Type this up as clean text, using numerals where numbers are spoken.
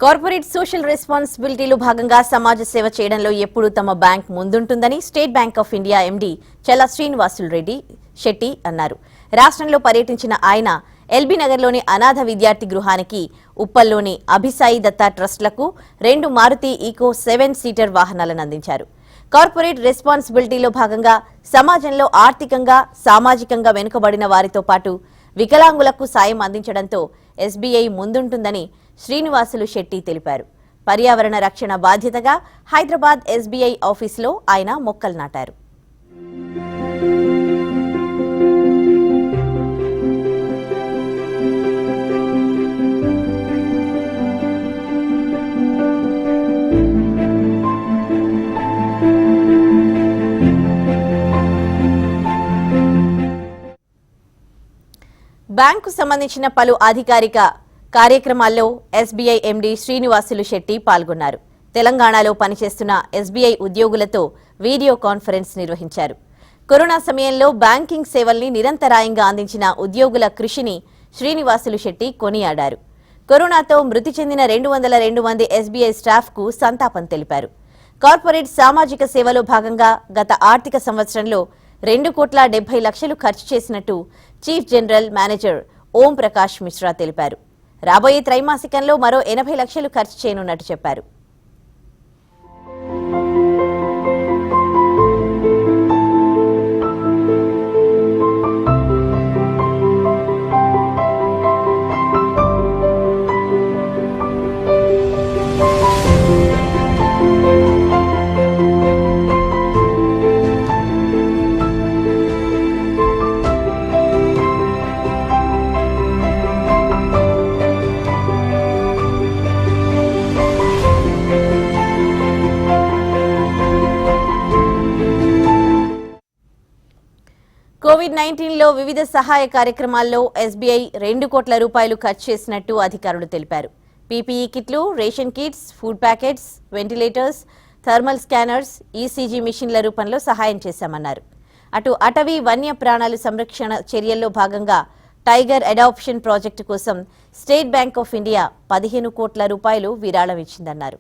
Corporate social రెస్పాన్సిబిలిటీలో భాగంగా సమాజ సేవ చేయడంలో ఎప్పుడూ తమ బ్యాంక్ ముందుంటుందని State Bank of India MD Challa Srinivasulu Reddy Shetty అన్నారు. రాష్ట్రంలో పర్యటించిన ఆయన ఎల్బీ నగర్లోని అనాథ విద్యార్థి గృహానికి, ఉప్పల్లోని అభిసాయి దత్తా ట్రస్టులకు 2 మారుతి ఈకో 7 సీటర్ వాహనాలను అందించారు. కార్పొరేట్ రెస్పాన్సిబిలిటీలో భాగంగా సమాజంలో ఆర్థికంగా, సామాజికంగా వెనుకబడిన వారితో పాటు వికలాంగులకు సాయం అందించడంతో ఎస్బీఐ ముందుంటుందని శ్రీనివాసులు శెట్టి తెలిపారు. పర్యావరణ రక్షణ బాధ్యతగా హైదరాబాద్ ఎస్బీఐ ఆఫీసులో ఆయన మొక్కలు నాటారు. బ్యాంకు సంబంధించిన పలు అధికారిక కార్యక్రమాల్లో ఎస్బీఐ ఎండీ శ్రీనివాసులు శెట్టి పాల్గొన్నారు. తెలంగాణలో పనిచేస్తున్న ఎస్బీఐ ఉద్యోగులతో వీడియో కాన్ఫరెన్స్ నిర్వహించారు. కరోనా సమయంలో బ్యాంకింగ్ సేవల్ని నిరంతరాయంగా అందించిన ఉద్యోగుల కృషిని శ్రీనివాసులు శెట్టి కొనియాడారు. కరోనాతో మృతి చెందిన 202 మంది ఎస్బీఐ స్టాఫ్కు సంతాపం తెలిపారు. కార్పొరేట్ సామాజిక సేవలో భాగంగా గత ఆర్థిక సంవత్సరంలో 2,70,00,000 ఖర్చు చేసినట్టు chief general manager Om Prakash Mishra తెలిపారు. రాబోయే త్రైమాసికంలో మరో 80 లక్షలు ఖర్చు చేయనున్నట్టు చెప్పారు. కోవిడ్-19లో వివిధ సహాయ కార్యక్రమాల్లో ఎస్బీఐ 2 కోట్ల రూపాయలు ఖర్చు చేసినట్టు అధికారులు తెలిపారు. పీపీఈ కిట్లు, ration kits, food packets, ventilators, thermal scanners, ECG మిషన్ల రూపంలో సహాయం చేశామన్నారు. అటు అటవీ వన్య ప్రాణాల సంరక్షణ చర్యల్లో భాగంగా టైగర్ అడాప్షన్ ప్రాజెక్టు కోసం స్టేట్ బ్యాంక్ ఆఫ్ ఇండియా 15 కోట్ల రూపాయలు విరాళం ఇచ్చిందన్నారు.